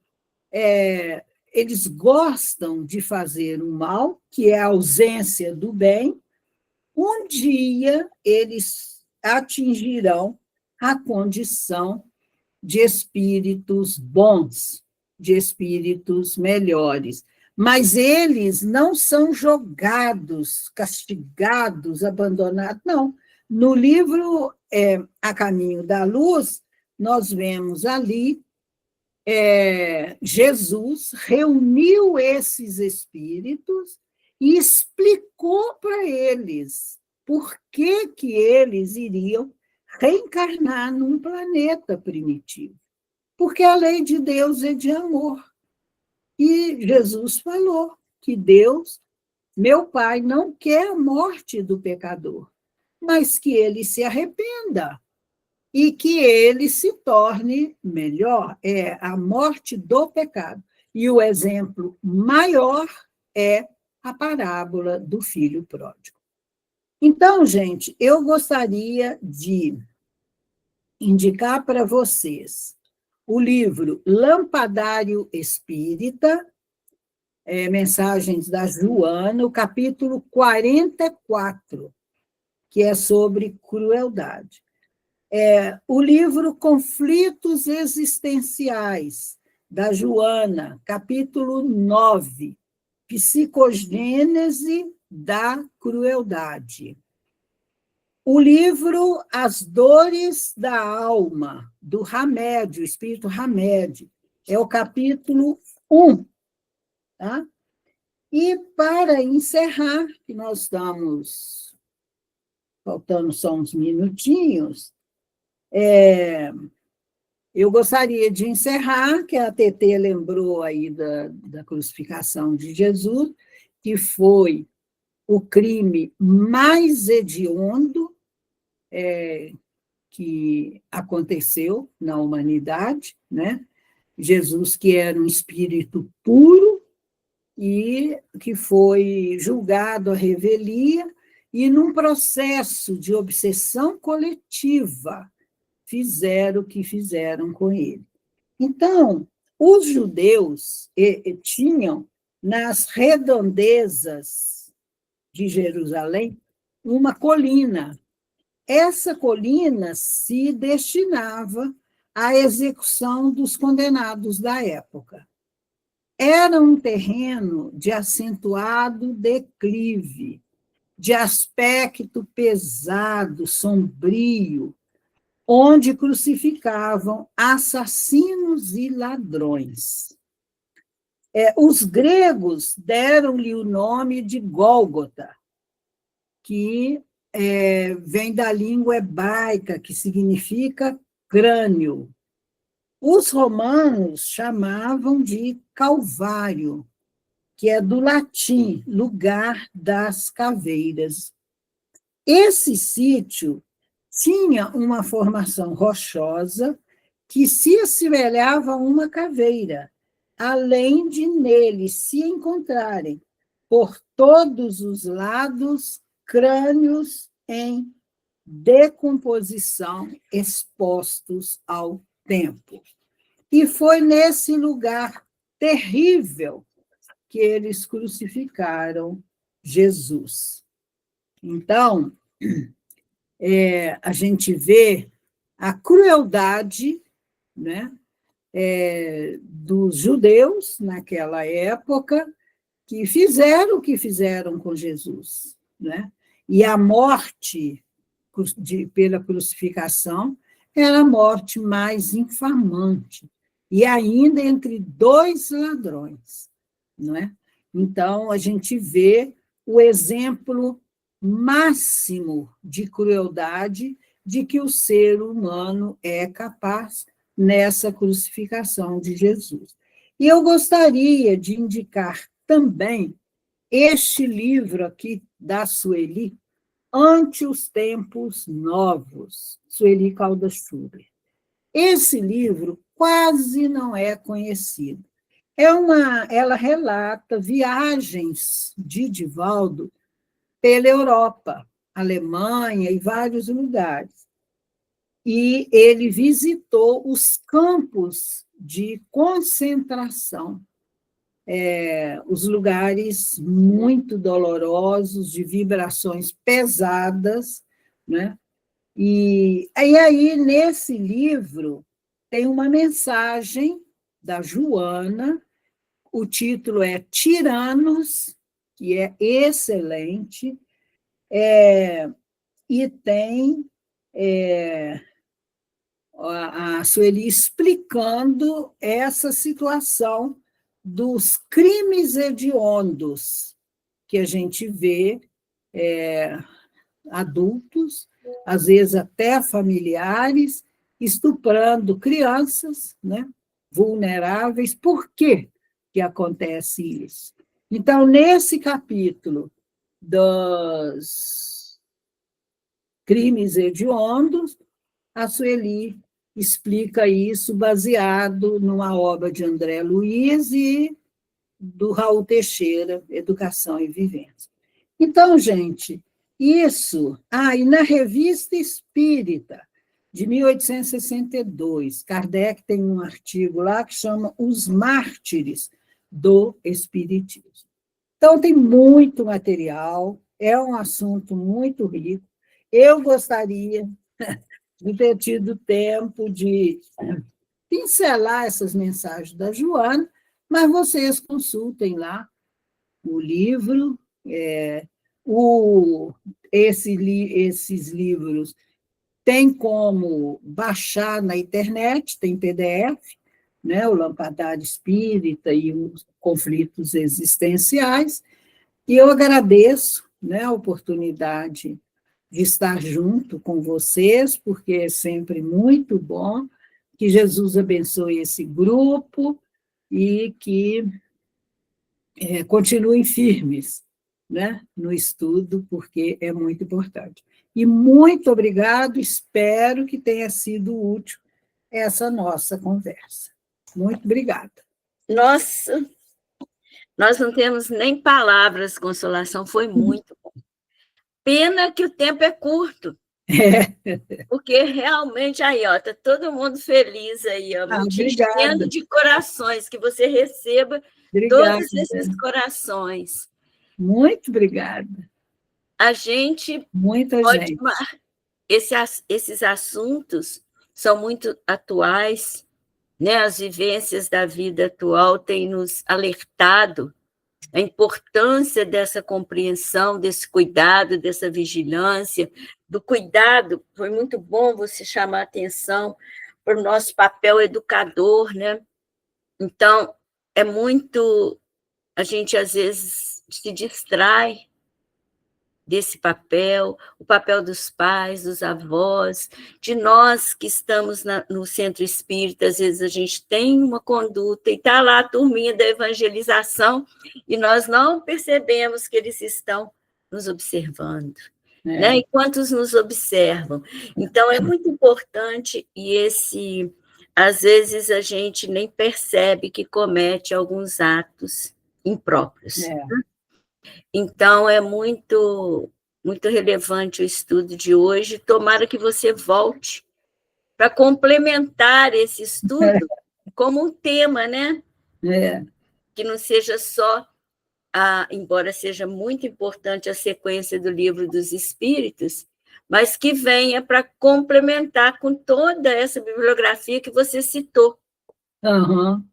eles gostam de fazer o mal, que é a ausência do bem. Um dia eles atingirão a condição de espíritos bons, de espíritos melhores. Mas eles não são jogados, castigados, abandonados, não. No livro A Caminho da Luz, nós vemos ali Jesus reuniu esses espíritos e explicou para eles por que eles iriam reencarnar num planeta primitivo. Porque a lei de Deus é de amor. E Jesus falou que Deus, meu Pai, não quer a morte do pecador, mas que ele se arrependa e que ele se torne melhor. É a morte do pecado. E o exemplo maior é a parábola do filho pródigo. Então, gente, eu gostaria de indicar para vocês o livro Lampadário Espírita, Mensagens da Joana, o capítulo 44, que é sobre crueldade. O livro Conflitos Existenciais, da Joana, capítulo 9, Psicogênese da Crueldade. O livro As Dores da Alma, do Hamed, o espírito Hamed, é o capítulo 1. Tá? E, para encerrar, que nós estamos faltando só uns minutinhos, eu gostaria de encerrar, que a TT lembrou aí da crucificação de Jesus, que foi o crime mais hediondo que aconteceu na humanidade, né? Jesus, que era um espírito puro e que foi julgado à revelia, e num processo de obsessão coletiva, fizeram o que fizeram com ele. Então, os judeus tinham, nas redondezas de Jerusalém, uma colina. Essa colina se destinava à execução dos condenados da época. Era um terreno de acentuado declive, de aspecto pesado, sombrio, onde crucificavam assassinos e ladrões. Os gregos deram-lhe o nome de Gólgota, que vem da língua hebraica, que significa crânio. Os romanos chamavam de Calvário, que é do latim, lugar das caveiras. Esse sítio tinha uma formação rochosa que se assemelhava a uma caveira, além de nele se encontrarem, por todos os lados, crânios em decomposição expostos ao tempo. E foi nesse lugar terrível que eles crucificaram Jesus. Então, a gente vê a crueldade, né, dos judeus naquela época, que fizeram o que fizeram com Jesus, né? E a morte pela crucificação era a morte mais infamante, e ainda entre dois ladrões, não é? Então, a gente vê o exemplo máximo de crueldade de que o ser humano é capaz nessa crucificação de Jesus. E eu gostaria de indicar também este livro aqui da Sueli, Ante os Tempos Novos, Sueli Caldas Schubert. Esse livro quase não é conhecido. Ela relata viagens de Divaldo pela Europa, Alemanha e vários lugares. E ele visitou os campos de concentração, os lugares muito dolorosos, de vibrações pesadas, né? E aí, nesse livro, tem uma mensagem da Joana, o título é Tiranos, que é excelente, e tem a Sueli explicando essa situação dos crimes hediondos que a gente vê, adultos, às vezes até familiares, estuprando crianças, né, vulneráveis. Por que acontece isso? Então, nesse capítulo dos crimes hediondos, a Sueli explica isso baseado numa obra de André Luiz e do Raul Teixeira, Educação e Vivência. Então, gente, isso... e na Revista Espírita, de 1862, Kardec tem um artigo lá que chama Os Mártires do Espiritismo. Então, tem muito material, é um assunto muito rico. Eu gostaria de ter tido tempo de pincelar essas mensagens da Joana, mas vocês consultem lá o livro, esses livros tem como baixar na internet, tem PDF, né, o Lampadar Espírita e os Conflitos Existenciais, e eu agradeço, né, a oportunidade de estar junto com vocês, porque é sempre muito bom Que Jesus abençoe esse grupo e que continuem firmes, né, no estudo, porque é muito importante. E muito obrigado, espero que tenha sido útil essa nossa conversa. Muito obrigada. Nossa, nós não temos nem palavras, Consolação, foi muito bom. Pena que o tempo é curto. Porque realmente aí, ó, tá todo mundo feliz aí, ó, te enchendo de corações, que você receba todos esses corações. Muito obrigada. A gente Muita pode gente. Esses assuntos são muito atuais, né? As vivências da vida atual têm nos alertado a importância dessa compreensão, desse cuidado, dessa vigilância, do cuidado. Foi muito bom você chamar a atenção para o nosso papel educador, né? Então, a gente às vezes se distrai desse papel, o papel dos pais, dos avós, de nós que estamos no centro espírita, às vezes a gente tem uma conduta e está lá a turminha da evangelização e nós não percebemos que eles estão nos observando, né? E quantos nos observam? Então, é muito importante e às vezes a gente nem percebe que comete alguns atos impróprios. Então, é muito, muito relevante o estudo de hoje. Tomara que você volte para complementar esse estudo como um tema, né? Que não seja só, embora seja muito importante a sequência do Livro dos Espíritos, mas que venha para complementar com toda essa bibliografia que você citou.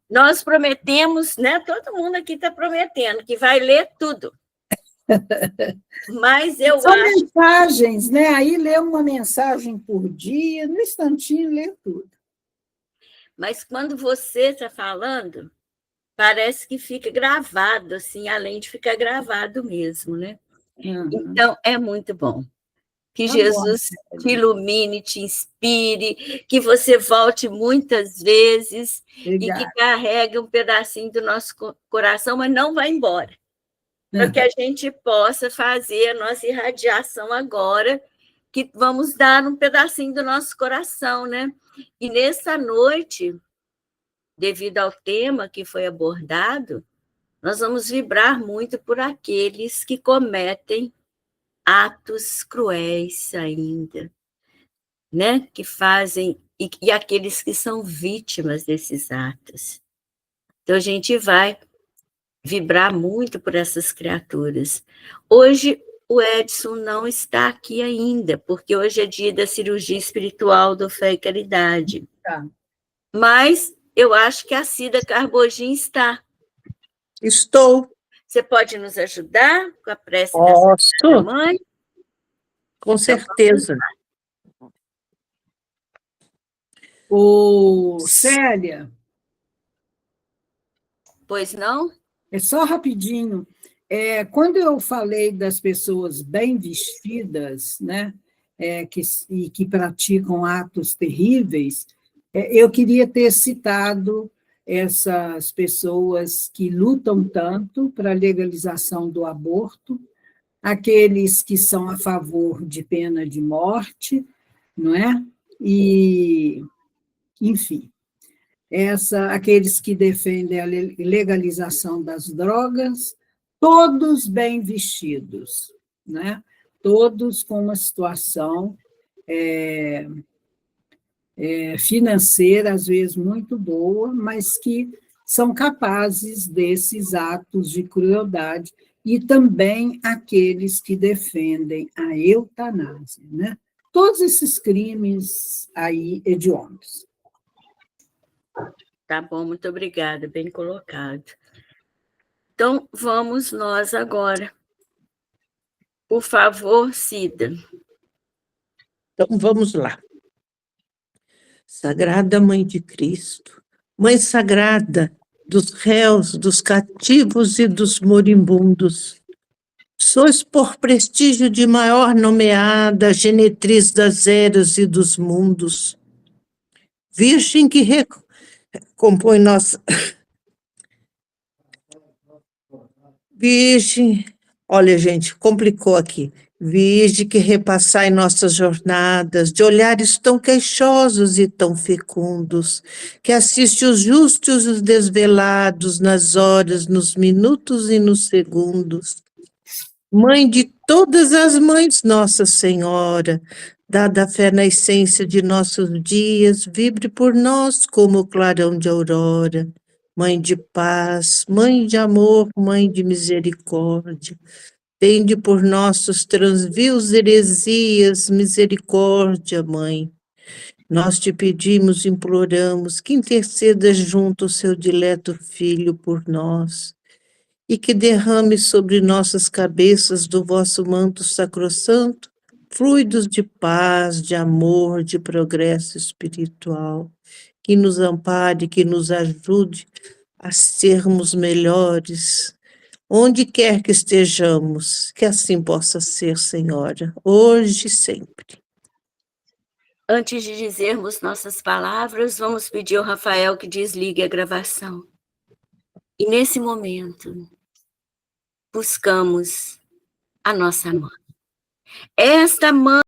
Nós prometemos, né? Todo mundo aqui está prometendo que vai ler tudo. Mas São mensagens, né? Aí lê uma mensagem por dia, no instantinho lê tudo. Mas quando você está falando, parece que fica gravado, assim, além de ficar gravado mesmo, né? Então, é muito bom. Que Jesus te ilumine, te inspire, que você volte muitas vezes e que carregue um pedacinho do nosso coração, mas não vá embora. Para que a gente possa fazer a nossa irradiação agora, que vamos dar um pedacinho do nosso coração, né? E nessa noite, devido ao tema que foi abordado, nós vamos vibrar muito por aqueles que cometem atos cruéis ainda, né? Que fazem, e aqueles que são vítimas desses atos. Então, a gente vai vibrar muito por essas criaturas. Hoje, o Edson não está aqui ainda, porque hoje é dia da cirurgia espiritual do Fé e Caridade. Mas eu acho que a Cida Carbogin está. Estou. Você pode nos ajudar com a prece da mãe? Com certeza. Célia. Pois não? É só rapidinho. Quando eu falei das pessoas bem vestidas, né, que praticam atos terríveis, eu queria ter citado essas pessoas que lutam tanto para a legalização do aborto, aqueles que são a favor de pena de morte, não é? E, enfim, aqueles que defendem a legalização das drogas, todos bem vestidos, né? Todos com uma situação financeira, às vezes, muito boa, mas que são capazes desses atos de crueldade, e também aqueles que defendem a eutanásia, né? Todos esses crimes aí hediondos. Tá bom, muito obrigada, bem colocado. Então, vamos nós agora. Por favor, Cida. Então, vamos lá. Sagrada Mãe de Cristo, Mãe Sagrada dos réus, dos cativos e dos moribundos, sois por prestígio de maior nomeada, genetriz das eras e dos mundos. Virgem que recompõe nossa... Virgem, olha, gente, complicou aqui. Virgem que repassai nossas jornadas, de olhares tão queixosos e tão fecundos, que assiste os justos e os desvelados nas horas, nos minutos e nos segundos. Mãe de todas as mães, Nossa Senhora, dada a fé na essência de nossos dias, vibre por nós como o clarão de aurora. Mãe de paz, Mãe de amor, Mãe de misericórdia. Tende por nossos transvios heresias, misericórdia, Mãe. Nós te pedimos, imploramos, que interceda junto ao seu dileto Filho por nós, e que derrame sobre nossas cabeças do vosso manto sacrossanto fluidos de paz, de amor, de progresso espiritual, que nos ampare, que nos ajude a sermos melhores, onde quer que estejamos, que assim possa ser, Senhora, hoje e sempre. Antes de dizermos nossas palavras, vamos pedir ao Rafael que desligue a gravação. E nesse momento, buscamos a nossa mãe. Esta mãe